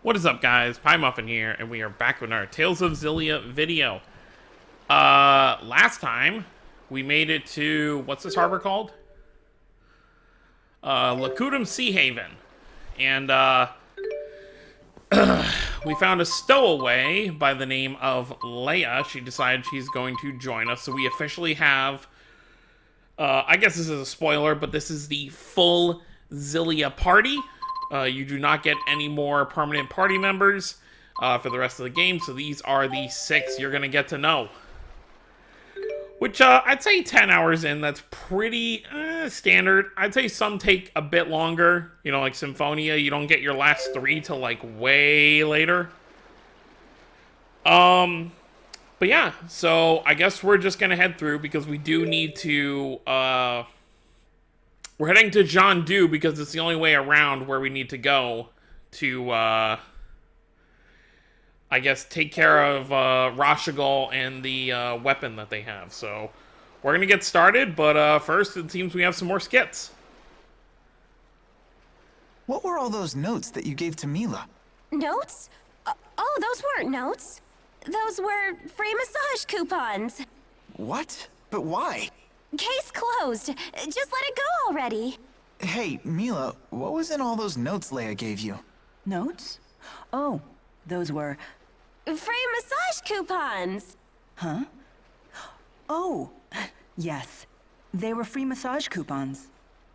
What is up, guys? Pie Muffin here, and we are back with our Tales of Xillia video. Last time, we made it to, what's this harbor called? Lacutum Sea Haven. And, we found a stowaway by the name of Leia. She decided she's going to join us, so we officially have, I guess this is a spoiler, but this is the full Xillia party. You do not get any more permanent party members for the rest of the game, so these are the 6 you're going to get to know. Which, I'd say 10 hours in, that's pretty standard. I'd say some take a bit longer. You know, like Symphonia, you don't get your last 3 till, like, way later. But yeah, so I guess we're just going to head through because we do need to, we're heading to John Du because it's the only way around where we need to go to, I guess, take care of Rashigal and the weapon that they have. So we're going to get started, but first it seems we have some more skits. What were all those notes that you gave to Mila? Notes? Oh, those weren't notes. Those were free massage coupons. What? But why? Case closed. Just let it go already. Hey, Mila, what was in all those notes Leia gave you? Notes? Oh, those were... Free massage coupons. Huh? Oh, yes. They were free massage coupons.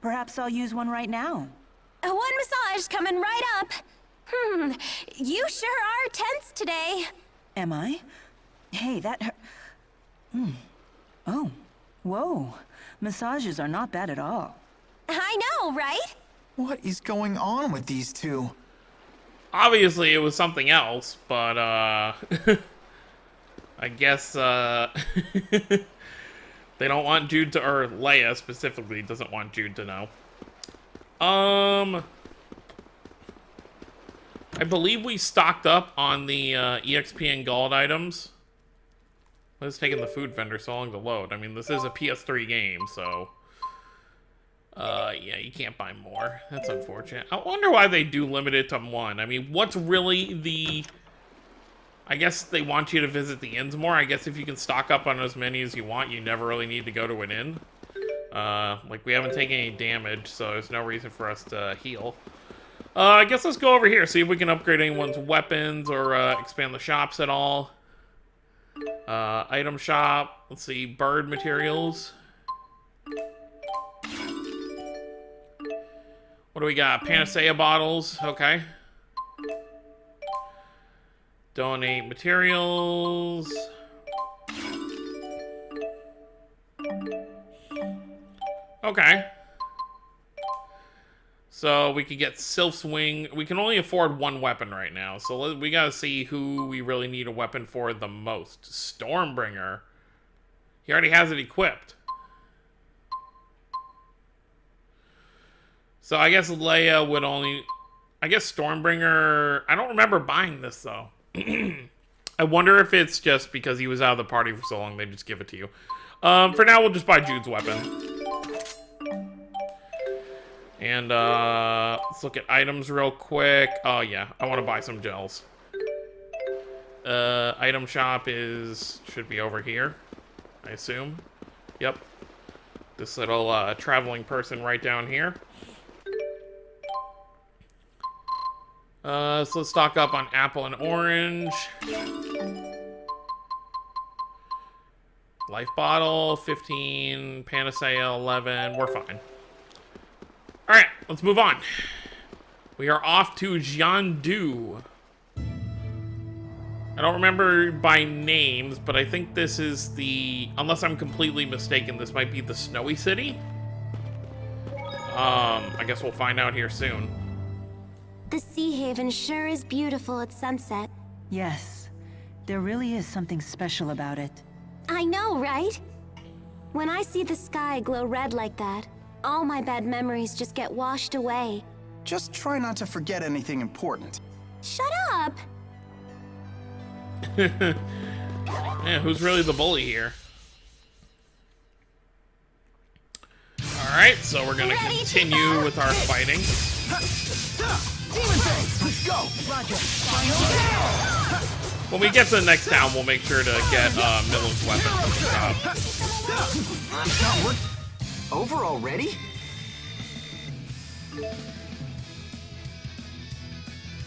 Perhaps I'll use one right now. One massage coming right up. You sure are tense today. Am I? Hey, that hurt. Oh, whoa. Massages are not bad at all. I know, right? What is going on with these two? Obviously it was something else, but I guess they don't want Jude to, or Leia specifically doesn't want Jude to know. I believe we stocked up on the EXP and gold items. Why is taking the food vendor so long to load? I mean, this is a PS3 game, so yeah, you can't buy more. That's unfortunate. I wonder why they do limit it to 1. I mean, what's really the... I guess they want you to visit the inns more. I guess if you can stock up on as many as you want, you never really need to go to an inn. Like, we haven't taken any damage, so there's no reason for us to heal. I guess let's go over here, see if we can upgrade anyone's weapons or expand the shops at all. Item shop. Let's see, bird materials. What do we got? Panacea bottles. Okay. Donate materials. Okay. So we could get Sylph's Wing. We can only afford 1 weapon right now. So we gotta see who we really need a weapon for the most. Stormbringer. He already has it equipped. So I guess Leia would only... I guess Stormbringer... I don't remember buying this, though. I wonder if it's just because he was out of the party for so long, they just give it to you. For now, we'll just buy Jude's weapon. And, let's look at items real quick. Oh, yeah. I want to buy some gels. Item shop should be over here, I assume. Yep. This little, traveling person right down here. So let's stock up on apple and orange. Life bottle, 15. Panacea, 11. We're fine. Alright, let's move on. We are off to John Du. I don't remember by names, but I think this is the... Unless I'm completely mistaken, this might be the Snowy City? I guess we'll find out here soon. The Sea Haven sure is beautiful at sunset. Yes, there really is something special about it. I know, right? When I see the sky glow red like that, all my bad memories just get washed away. Just try not to forget anything important. Shut up! Yeah, who's really the bully here? Alright, so we're gonna continue with our fighting. Demon Thing, let's go! When we get to the next town, we'll make sure to get Milla's weapon from the top. It's not work. Over already?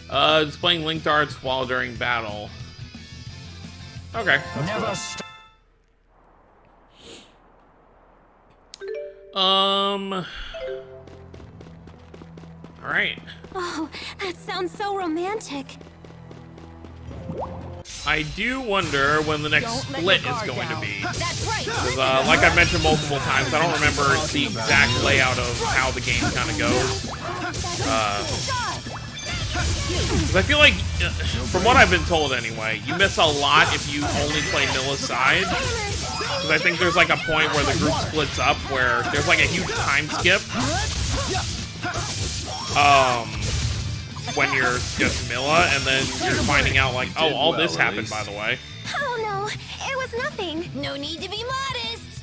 Displaying linked darts while during battle. Okay. Never stop. Alright. Oh, that sounds so romantic. I do wonder when the next split is going to be. That's right. Because, like I've mentioned multiple times, I don't remember the exact layout of how the game kind of goes. Because I feel like, from what I've been told anyway, you miss a lot if you only play Milla's side. Because I think there's like a point where the group splits up where there's like a huge time skip. When you're just Milla, and then you're finding out like, oh, all this happened, by the way. Oh no, it was nothing. No need to be modest.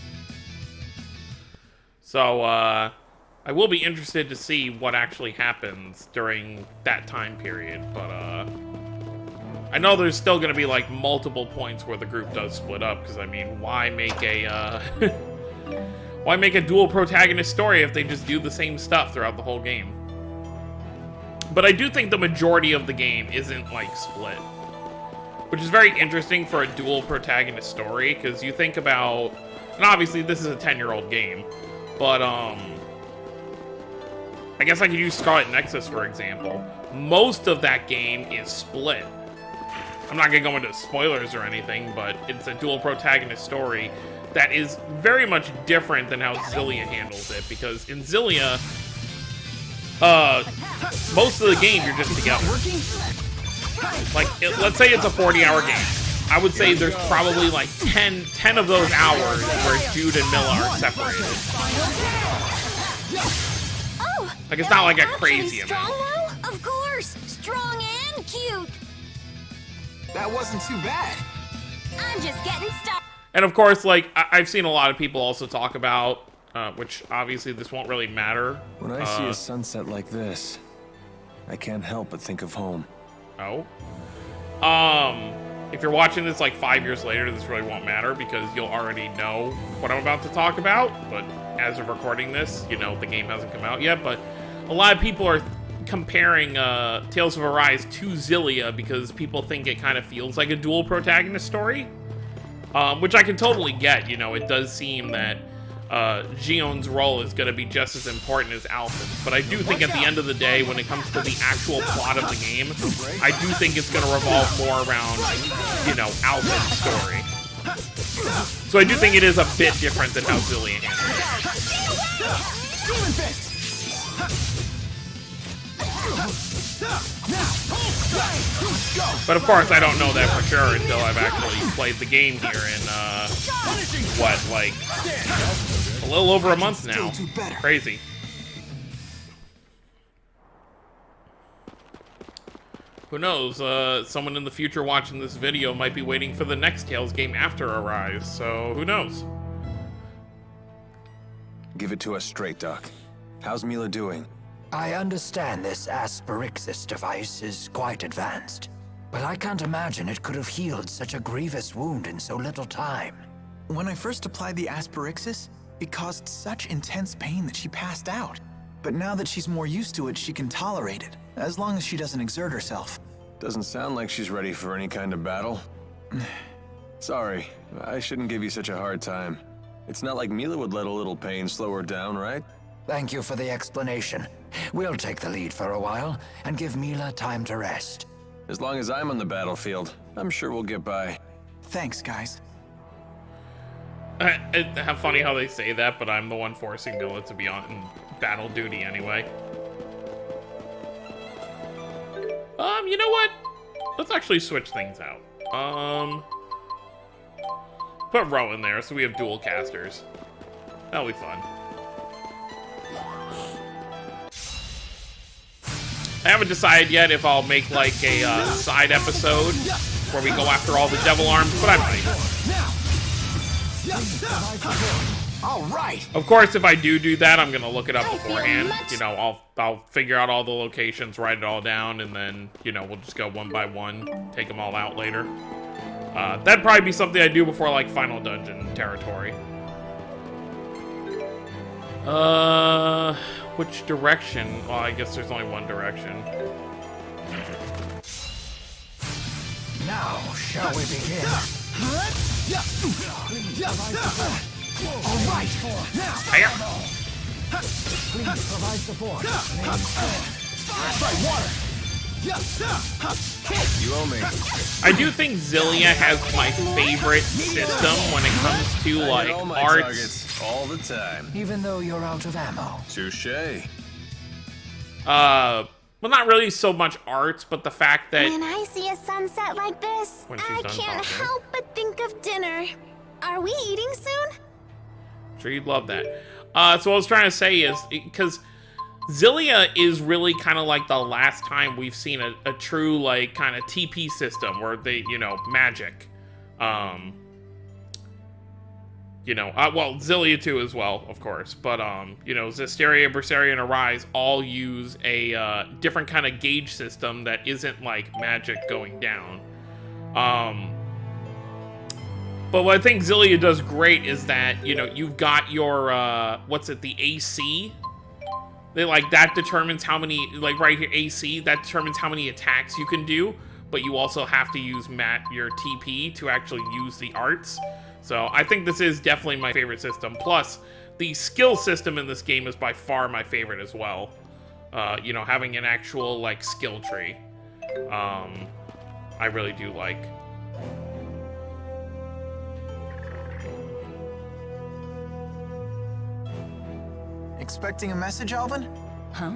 So, I will be interested to see what actually happens during that time period, but, I know there's still gonna be, like, multiple points where the group does split up, because, I mean, why make a, why make a dual protagonist story if they just do the same stuff throughout the whole game? But I do think the majority of the game isn't, like, split. Which is very interesting for a dual protagonist story, because you think about... And obviously, this is a 10-year-old game. But, I guess I could use Scarlet Nexus, for example. Most of that game is split. I'm not going to go into spoilers or anything, but it's a dual protagonist story that is very much different than how Xillia handles it, because in Xillia... most of the game you're just together. Like, let's say it's a 40-hour game. I would say there's probably like 10 of those hours where Jude and Milla are separated. Oh, Like, it's not like a actually crazy strong amount. now? Of course, strong and cute. That wasn't too bad. I'm just getting started. And of course, like, I've seen a lot of people also talk about, which obviously this won't really matter. When I see a sunset like this, I can't help but think of home. Oh. If you're watching this like 5 years later, this really won't matter because you'll already know what I'm about to talk about. But as of recording this, you know, the game hasn't come out yet. But a lot of people are comparing Tales of Arise to Xillia because people think it kind of feels like a dual protagonist story. Which I can totally get. You know, it does seem that Gion's role is going to be just as important as Alphen's, but I do think at the end of the day, when it comes to the actual plot of the game, I do think it's going to revolve more around, you know, Alphen's story. So I do think it is a bit different than how Xillia handles it. But of course, I don't know that for sure until I've actually played the game here in, what, like, a little over a month now. Crazy. Who knows, someone in the future watching this video might be waiting for the next Tales game after Arise, so who knows? Give it to us straight, Doc. How's Milla doing? I understand this Asperixis device is quite advanced, but I can't imagine it could have healed such a grievous wound in so little time. When I first applied the Asperixis, it caused such intense pain that she passed out. But now that she's more used to it, she can tolerate it, as long as she doesn't exert herself. Doesn't sound like she's ready for any kind of battle. Sorry, I shouldn't give you such a hard time. It's not like Milla would let a little pain slow her down, right? Thank you for the explanation. We'll take the lead for a while and give Milla time to rest. As long as I'm on the battlefield, I'm sure we'll get by. Thanks, guys. How funny how they say that, but I'm the one forcing Milla to be on battle duty anyway. You know what? Let's actually switch things out. Put Ro in there so we have dual casters. That'll be fun. I haven't decided yet if I'll make like a side episode where we go after all the devil arms, but I might. All right. Of course, if I do that, I'm gonna look it up I feel beforehand. much- You know, I'll figure out all the locations, write it all down, and then, you know, we'll just go one by one, take them all out later. That'd probably be something I do before, like, final dungeon territory. Which direction? Well, I guess there's only one direction. Now, shall we begin? All right. Hiya. Please provide support. You owe me. I do think Xillia has my favorite system when it comes to, I like, hit all my arts. targets all the time. Even though you're out of ammo. Touché. Well, not really so much arts, but the fact that... When I see a sunset like this, When she's I done can't talking. help but think of dinner. Are we eating soon? I'm sure you'd love that. So what I was trying to say is, because Xillia is really kind of like the last time we've seen a true, like, kind of TP system where they, you know, magic. You know, well, Xillia too as well, of course. But, you know, Zestiria, Berseria, and Arise all use a different kind of gauge system that isn't, like, magic going down. But what I think Xillia does great is that, you know, you've got your, what's it, the AC? They, like, that determines how many, like, right here, AC, that determines how many attacks you can do, but you also have to use your TP to actually use the arts. So I think this is definitely my favorite system. Plus, the skill system in this game is by far my favorite as well. You know, having an actual, like, skill tree. I really do like. Expecting a message, Alvin? Huh?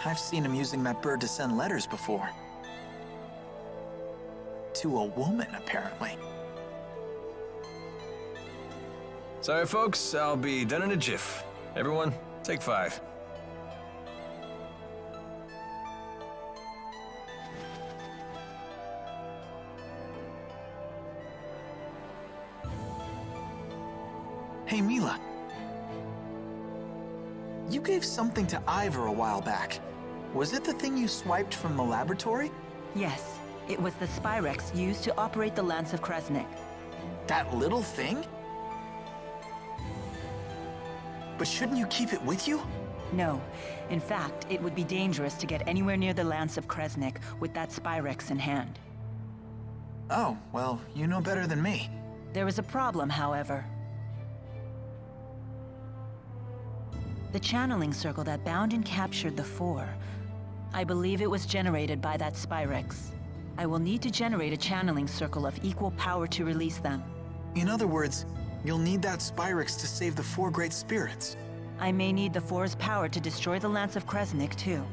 I've seen him using that bird to send letters before. To a woman, apparently. Sorry, folks. I'll be done in a jiff. Everyone, take 5. Hey, Mila. You gave something to Ivor a while back. Was it the thing you swiped from the laboratory? Yes, it was the Spyrex used to operate the Lance of Kresnik. That little thing? But shouldn't you keep it with you? No. In fact, it would be dangerous to get anywhere near the Lance of Kresnik with that Spyrex in hand. Oh, well, you know better than me. There is a problem, however. The channeling circle that bound and captured the Four. I believe it was generated by that Spyrex. I will need to generate a channeling circle of equal power to release them. In other words, you'll need that Spyrex to save the 4 great spirits. I may need the Four's power to destroy the Lance of Kresnik, too.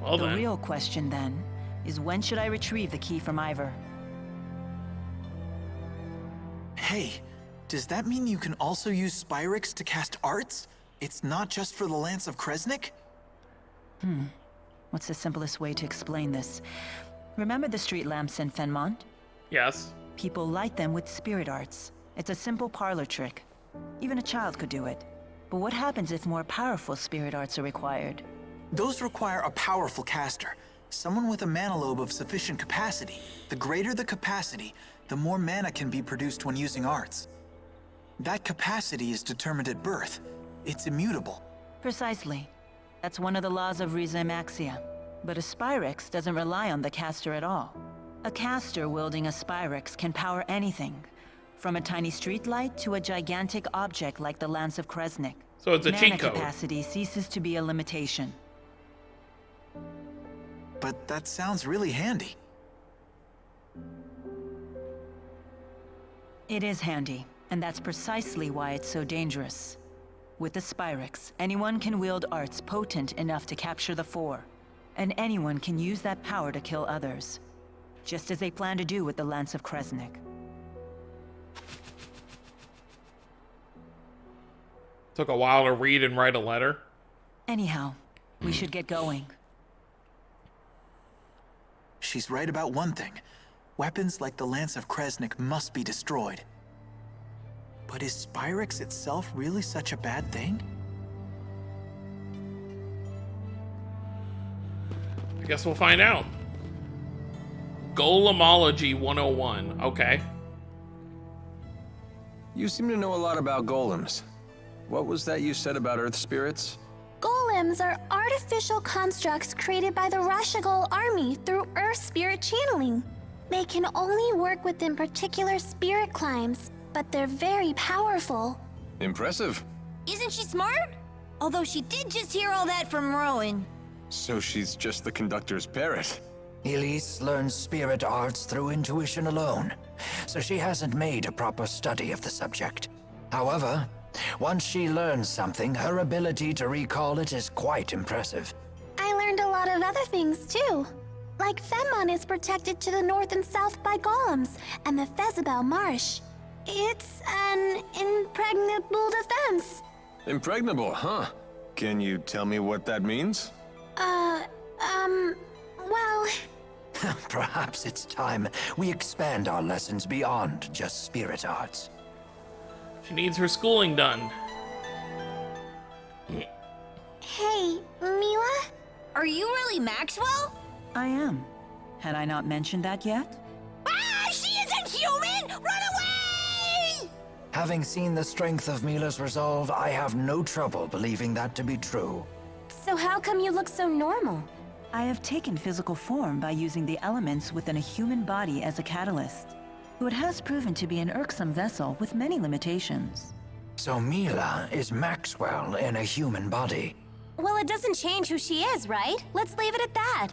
Well, The then. real question, then, is when should I retrieve the key from Ivor? Hey, does that mean you can also use Spyrex to cast arts? It's not just for the Lance of Kresnik? What's the simplest way to explain this? Remember the street lamps in Fenmont? Yes. People light them with spirit arts. It's a simple parlor trick. Even a child could do it. But what happens if more powerful spirit arts are required? Those require a powerful caster. Someone with a mana lobe of sufficient capacity. The greater the capacity, the more mana can be produced when using arts. That capacity is determined at birth. It's immutable. Precisely. That's one of the laws of Riza Maxia. But a Spyrex doesn't rely on the caster at all. A caster wielding a Spyrex can power anything, from a tiny streetlight to a gigantic object like the Lance of Kresnik. So it's a Mana cheat code. capacity ceases to be a limitation. But that sounds really handy. It is handy, and that's precisely why it's so dangerous. With the Spyrex, anyone can wield arts potent enough to capture the Four, and anyone can use that power to kill others, just as they plan to do with the Lance of Kresnik. Took a while to read and write a letter. Anyhow, we should get going. She's right about one thing. Weapons like the Lance of Kresnik must be destroyed. But is Spyrix itself really such a bad thing? I guess we'll find out. Golemology 101. Okay. You seem to know a lot about golems. What was that you said about earth spirits? Golems are artificial constructs created by the Rashagal army through Earth spirit channeling. They can only work within particular spirit climes, but they're very powerful. Impressive. Isn't she smart? Although she did just hear all that from Rowan. So she's just the conductor's parrot. Elise learns spirit arts through intuition alone, so she hasn't made a proper study of the subject. However, once she learns something, her ability to recall it is quite impressive. I learned a lot of other things too. Like Fenmon is protected to the north and south by golems, and the Fezabel Marsh. It's an impregnable defense. Impregnable, huh? Can you tell me what that means? Well... Perhaps it's time we expand our lessons beyond just spirit arts. She needs her schooling done. Hey, Mila? Are you really Maxwell? I am. Had I not mentioned that yet? Ah, she isn't human! Run away! Having seen the strength of Mila's resolve, I have no trouble believing that to be true. So how come you look so normal? I have taken physical form by using the elements within a human body as a catalyst. Though it has proven to be an irksome vessel with many limitations. So Mila is Maxwell in a human body. Well, it doesn't change who she is, right? Let's leave it at that.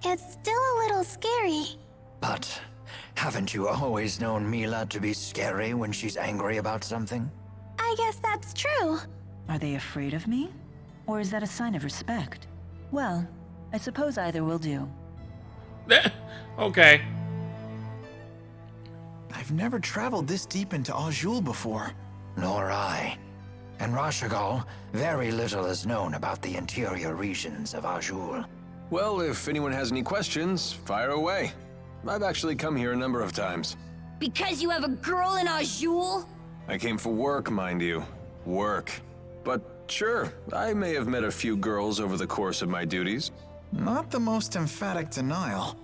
It's still a little scary. But haven't you always known Mila to be scary when she's angry about something? I guess that's true. Are they afraid of me? Or is that a sign of respect? Well, I suppose either will do. Okay. I've never traveled this deep into Azul before. Nor I. In Rashagal, very little is known about the interior regions of Azul. Well, if anyone has any questions, fire away. I've actually come here a number of times. Because you have a girl in Azul? I came for work, mind you. Work. But sure, I may have met a few girls over the course of my duties. Not the most emphatic denial.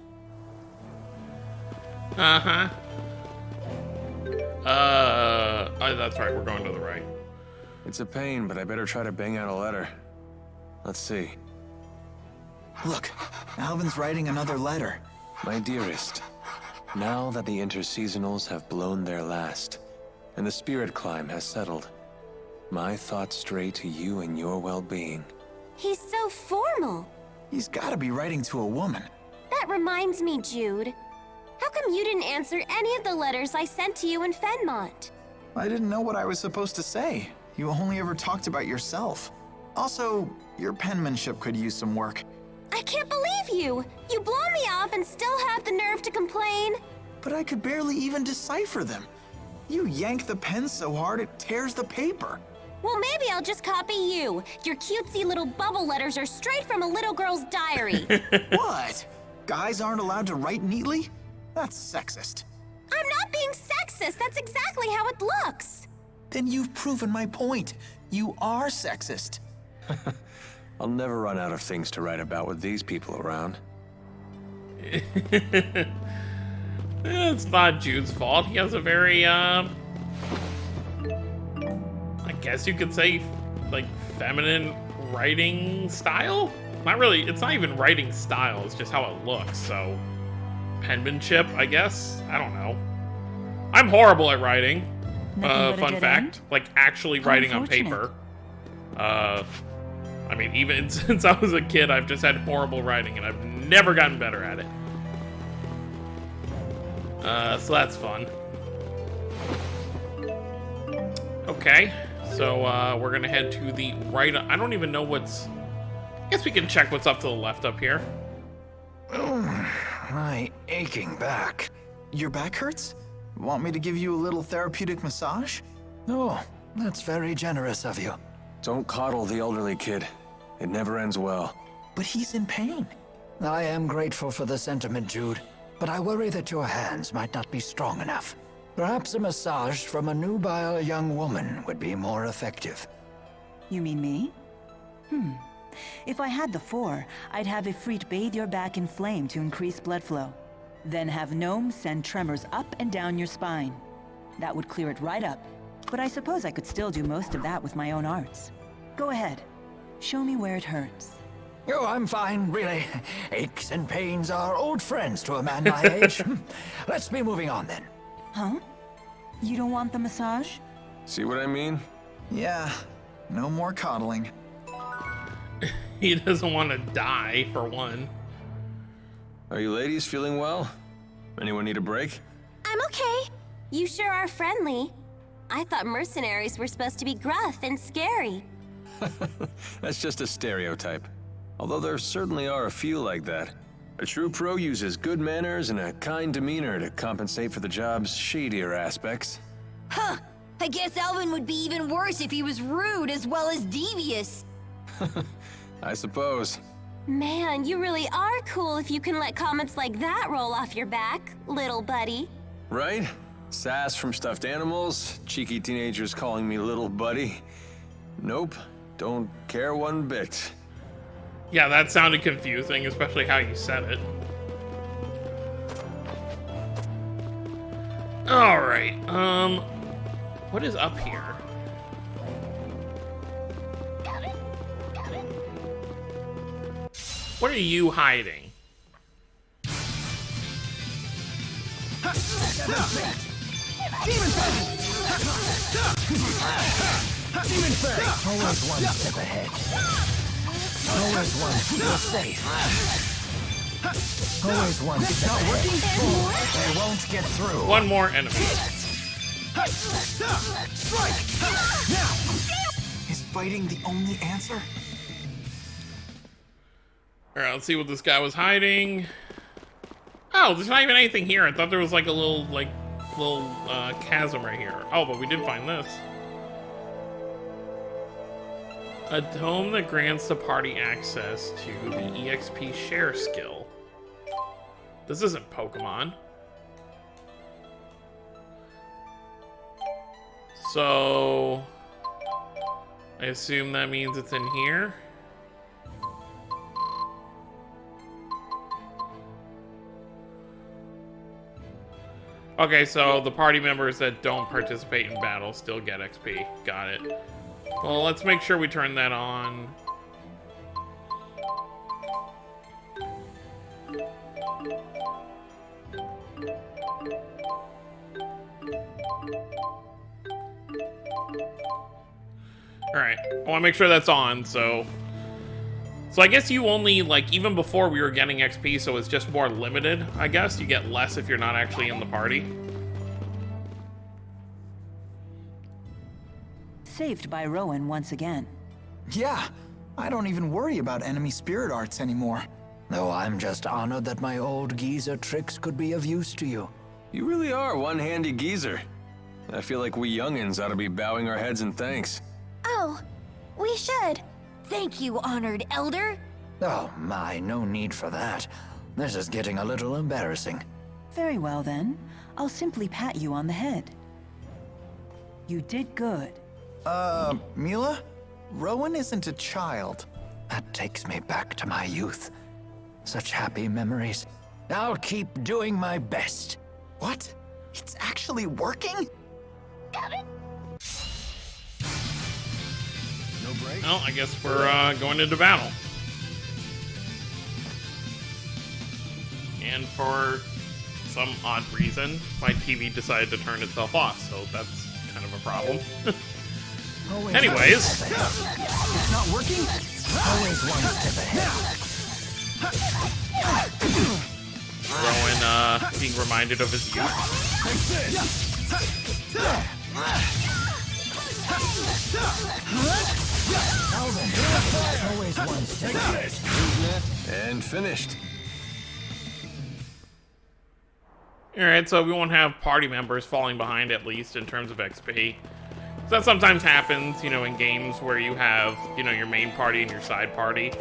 Uh-huh. Oh, that's right, we're going to the right. It's a pain, but I better try to bang out a letter. Let's see. Look, Alvin's writing another letter. My dearest, now that the interseasonals have blown their last, and the spirit climb has settled, my thoughts stray to you and your well-being. He's so formal. He's gotta be writing to a woman. That reminds me, Jude. How come you didn't answer any of the letters I sent to you in Fenmont? I didn't know what I was supposed to say. You only ever talked about yourself. Also, your penmanship could use some work. I can't believe you! You blow me off and still have the nerve to complain. But I could barely even decipher them. You yank the pen so hard it tears the paper. Well, maybe I'll just copy you. Your cutesy little bubble letters are straight from a little girl's diary. What? Guys aren't allowed to write neatly? That's sexist. I'm not being sexist. That's exactly how it looks. Then you've proven my point. You are sexist. I'll never run out of things to write about with these people around. It's not Jude's fault. He has a very, I guess you could say, like, feminine writing style? Not really, it's not even writing style, it's just how it looks, so... Penmanship, I guess? I don't know. I'm horrible at writing. Fun fact. Like, actually writing on paper. I mean, even since I was a kid, I've just had horrible writing, and I've never gotten better at it. So that's fun. Okay, so we're gonna head to the right. I don't even know what's... I guess we can check what's up to the left up here. My aching back. Your back hurts? Want me to give you a little therapeutic massage? Oh, that's very generous of you. Don't coddle the elderly kid. It never ends well. But he's in pain. I am grateful for the sentiment, Jude. but I worry that your hands might not be strong enough. Perhaps a massage from a nubile young woman would be more effective. You mean me? If I had the 4, I'd have Ifrit bathe your back in flame to increase blood flow. Then have Gnome send tremors up and down your spine. That would clear it right up. But I suppose I could still do most of that with my own arts. Go ahead. Show me where it hurts. Oh, I'm fine, really. Aches and pains are old friends to a man my age. Let's be moving on then. Huh? You don't want the massage? See what I mean? Yeah, no more coddling. He doesn't want to die, for one. Are you ladies feeling well? Anyone need a break? I'm okay. You sure are friendly. I thought mercenaries were supposed to be gruff and scary. That's just a stereotype. Although there certainly are a few like that. A true pro uses good manners and a kind demeanor to compensate for the job's shadier aspects. Huh. I guess Alvin would be even worse if he was rude as well as devious. I suppose. Man, you really are cool if you can let comments like that roll off your back, little buddy. Right? Sass from stuffed animals, cheeky teenagers calling me little buddy. Nope, don't care one bit. Yeah, that sounded confusing, especially how you said it. Alright, what is up here? What are you hiding? Demon Fairy! Always one step ahead. Always one step safe. Always one step ahead. They won't get through. One more enemy. Strike! Now! Is fighting the only answer? Alright, let's see what this guy was hiding. Oh, there's not even anything here. I thought there was like a little chasm right here. Oh, but we did find this. A tome that grants the party access to the EXP share skill. This isn't Pokemon. So I assume that means it's in here. Okay, so the party members that don't participate in battle still get XP. Got it. Well, let's make sure we turn that on. Alright, I want to make sure that's on, so I guess you only, like, even before we were getting XP, so it's just more limited, I guess. You get less if you're not actually in the party. Saved by Rowan once again. Yeah, I don't even worry about enemy spirit arts anymore. No, I'm just honored that my old geezer tricks could be of use to you. You really are one handy geezer. I feel like we youngins ought to be bowing our heads in thanks. Oh, we should. Thank you, honored elder. Oh my, no need for that. This is getting a little embarrassing. Very well then. I'll simply pat you on the head. You did good. Mila? Rowan isn't a child. That takes me back to my youth. Such happy memories. I'll keep doing my best. What? It's actually working? No break? Well, I guess we're going into battle. And for some odd reason, my TV decided to turn itself off, so that's kind of a problem. Anyways. It's not working? Always one step ahead. Rowan being reminded of his youth. Always one step ahead. And finished. Alright, so we won't have party members falling behind, at least, in terms of XP. So that sometimes happens, you know, in games where you have, you know, your main party and your side party.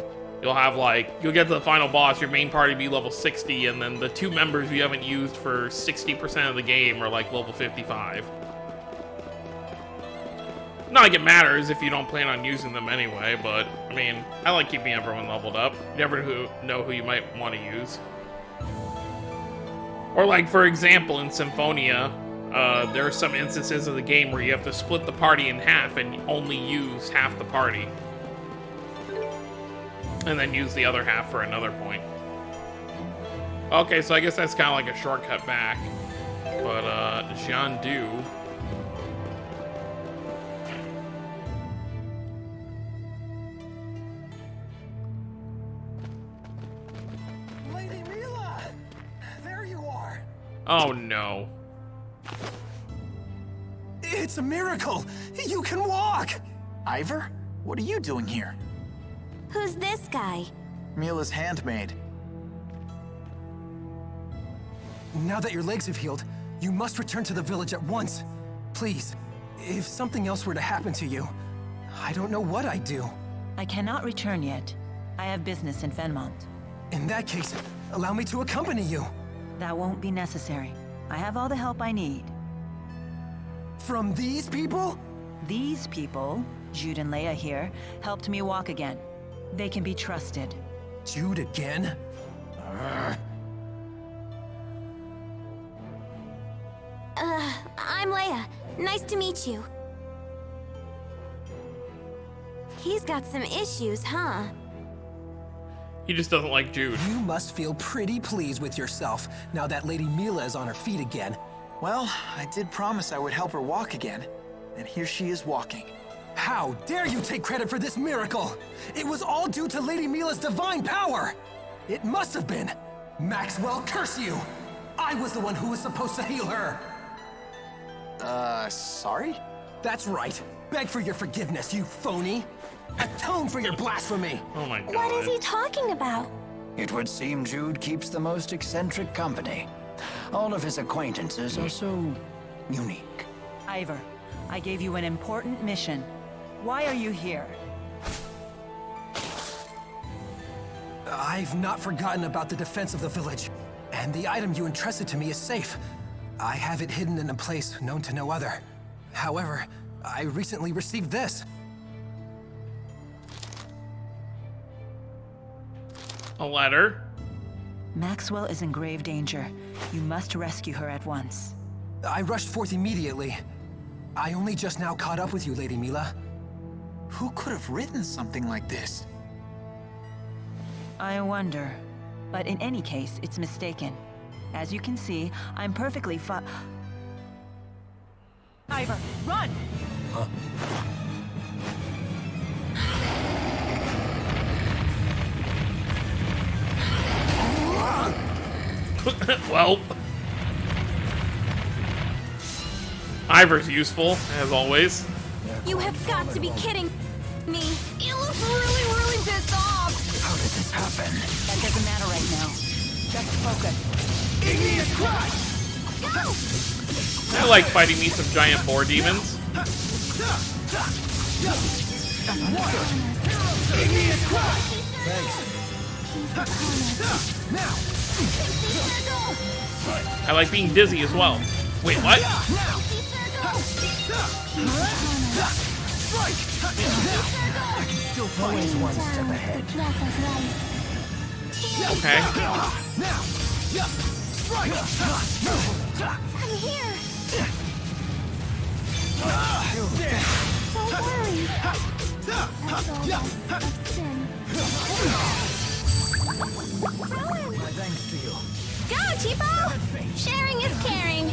You'll have like, you'll get to the final boss, your main party be level 60, and then the 2 members you haven't used for 60% of the game are like level 55. Not like it matters if you don't plan on using them anyway, but I mean, I like keeping everyone leveled up. You never know who you might want to use. Or like, for example, in Symphonia, there are some instances of the game where you have to split the party in half and only use half the party. And then use the other half for another point. Okay, so I guess that's kind of like a shortcut back. But, Jiandu. Lady Mila! There you are! Oh no. It's a miracle! You can walk! Ivor, what are you doing here? Who's this guy? Mila's handmaid. Now that your legs have healed, you must return to the village at once. Please, if something else were to happen to you, I don't know what I'd do. I cannot return yet. I have business in Fenmont. In that case, allow me to accompany you. That won't be necessary. I have all the help I need. From these people? These people, Jude and Leia here, helped me walk again. They can be trusted. Jude again? I'm Leia. Nice to meet you. He's got some issues, huh? He just doesn't like Jude. You must feel pretty pleased with yourself now that Lady Mila is on her feet again. Well, I did promise I would help her walk again, and here she is walking. How dare you take credit for this miracle? It was all due to Lady Mila's divine power! It must have been! Maxwell, curse you! I was the one who was supposed to heal her! Sorry? That's right. Beg for your forgiveness, you phony! Atone for your blasphemy! Oh my god. What is he talking about? It would seem Jude keeps the most eccentric company. All of his acquaintances are so unique. Ivor, I gave you an important mission. Why are you here? I've not forgotten about the defense of the village, and the item you entrusted to me is safe. I have it hidden in a place known to no other. However, I recently received this. A letter? Maxwell is in grave danger. You must rescue her at once. I rushed forth immediately. I only just now caught up with you, Lady Mila. Who could have written something like this? I wonder. But in any case, it's mistaken. As you can see, I'm perfectly Ivor, run! Well. Ivor's useful, as always. You have got to be kidding me. You look really, really pissed off. How did this happen? That doesn't matter right now. Just focus. Igneous crush! I like fighting me some giant boar demons. Igneous crush! Thanks. Now! I like being dizzy as well. Wait, what? Always one step ahead. Okay. I'm here. Don't worry. That's all that's sin. My thanks to you. Go, Cheapo! Sharing is caring.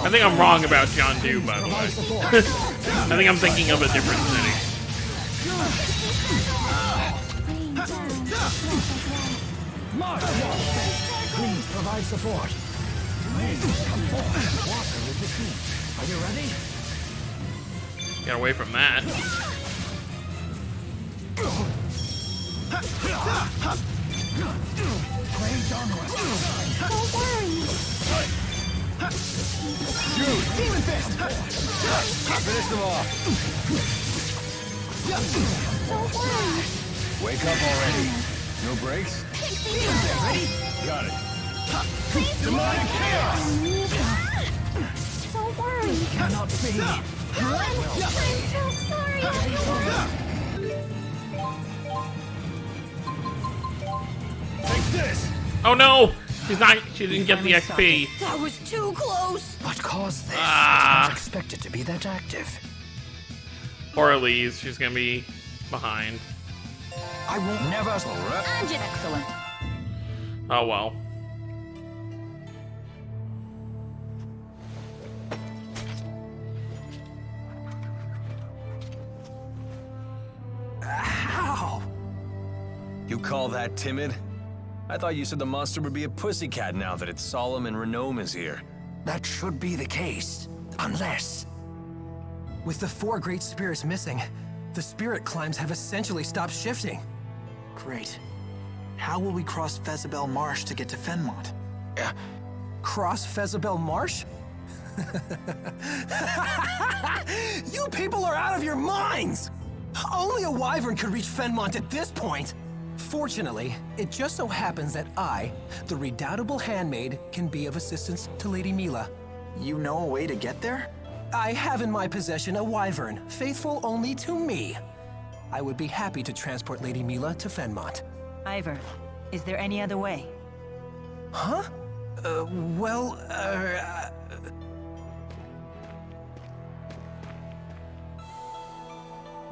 I think I'm wrong about John Doe, by the way. I think I'm thinking of a different city. Rain down. March! Please provide support. Please come forward. Water is the key. Are you ready? Get away from that. Praise onward. Don't worry. Demon Fist! Finish them off. Don't worry. Wake up already. No breaks? Ready? Got it. Demonic chaos! Don't worry. Cannot be. I'm so sorry. Take this! Oh no! She didn't get the XP. That was too close. What caused this? Ah. I don't expect it to be that active. Or Elise, she's gonna be behind. I won't. Never. Excellent. Oh well. How? You call that timid? I thought you said the monster would be a pussycat now that its solemn and Renome is here. That should be the case. Unless. With the 4 great spirits missing, the spirit climbs have essentially stopped shifting. Great. How will we cross Fezabel Marsh to get to Fenmont? Cross Fezabel Marsh? You people are out of your minds! Only a wyvern could reach Fenmont at this point. Fortunately, it just so happens that I, the redoubtable handmaid, can be of assistance to Lady Mila. You know a way to get there? I have in my possession a wyvern, faithful only to me. I would be happy to transport Lady Mila to Fenmont. Ivor, is there any other way? Huh?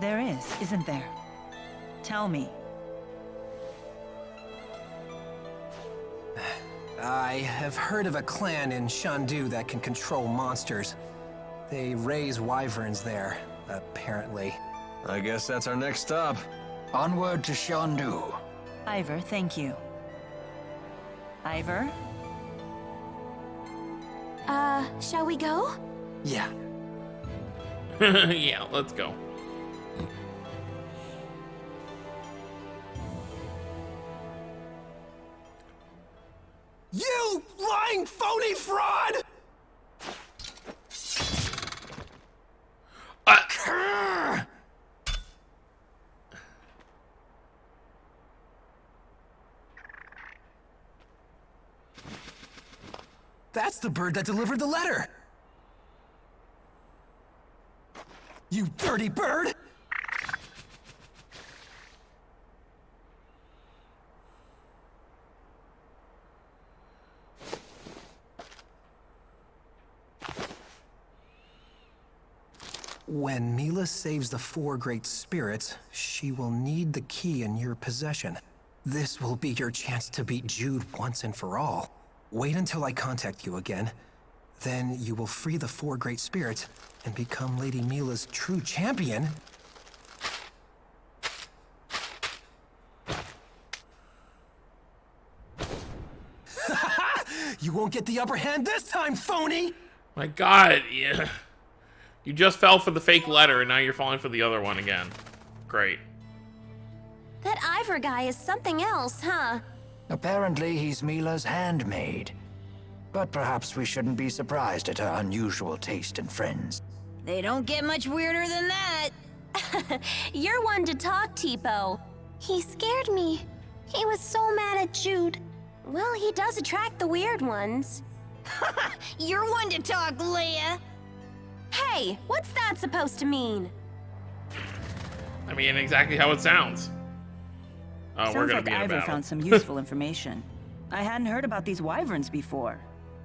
There is, isn't there? Tell me. I have heard of a clan in Shandu that can control monsters. They raise wyverns there, apparently. I guess that's our next stop. Onward to Shandu. Ivor, thank you. Ivor? Shall we go? Yeah. Yeah, let's go. You lying phony fraud! Grr. That's the bird that delivered the letter! You dirty bird! When Mila saves the 4 great spirits, she will need the key in your possession. This will be your chance to beat Jude once and for all. Wait until I contact you again. Then you will free the 4 great spirits and become Lady Mila's true champion. You won't get the upper hand this time, phony! My god, yeah. You just fell for the fake letter and now you're falling for the other one again. Great. That Ivor guy is something else, huh? Apparently, he's Mila's handmaid. But perhaps we shouldn't be surprised at her unusual taste in friends. They don't get much weirder than that. You're one to talk, Tipo. He scared me. He was so mad at Jude. Well, he does attract the weird ones. You're one to talk, Leia. Hey, what's that supposed to mean? I mean, exactly how it sounds. Oh, we're Sounds gonna like be in a Ivor battle. found some useful information. I hadn't heard about these wyverns before.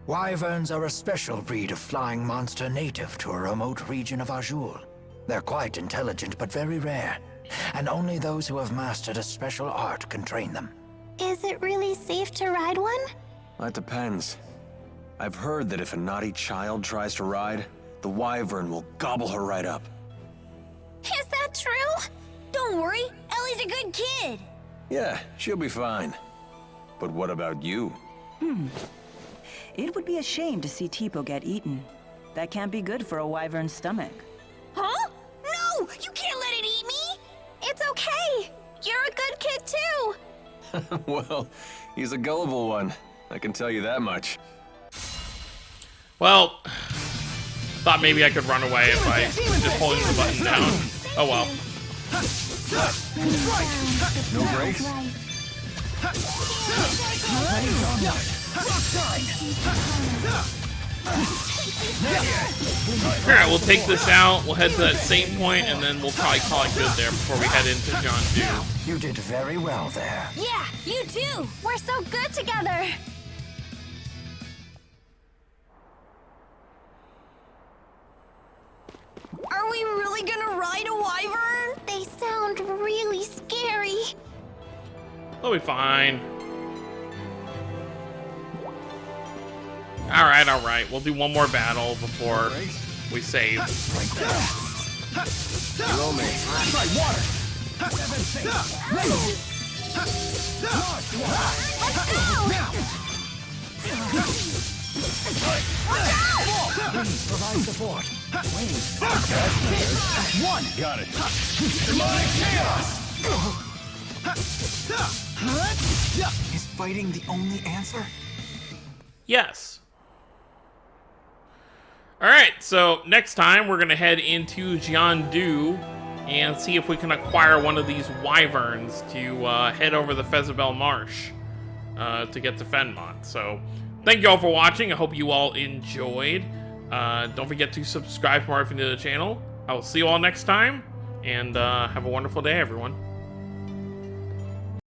Wyverns are a special breed of flying monster native to a remote region of Azul. They're quite intelligent, but very rare. And only those who have mastered a special art can train them. Is it really safe to ride one? That depends. I've heard that if a naughty child tries to ride, the wyvern will gobble her right up. Is that true? Don't worry, Ellie's a good kid. Yeah, she'll be fine. But what about you? It would be a shame to see Tipo get eaten. That can't be good for a wyvern's stomach. Huh? No! You can't let it eat me! It's okay. You're a good kid too. Well, he's a gullible one. I can tell you that much. Well, thought maybe I could run away if I just holding the button down. Oh well. No breaks? Alright, we'll take this out, we'll head to that same point, and then we'll probably call it good there before we head into John Dew. You did very well there. Yeah, you too! We're so good together. Are we really gonna ride a wyvern? They sound really scary. They'll be fine. Alright. We'll do one more battle before we save. You owe me. Provide support. One! Got it. Is fighting the only answer? Yes. Alright, so next time we're going to head into Jiandu and see if we can acquire one of these wyverns to head over the Fezabel Marsh to get to Fenmont. So, thank you all for watching. I hope you all enjoyed. Don't forget to subscribe for more if you're new to the channel. I will see you all next time, and have a wonderful day, everyone.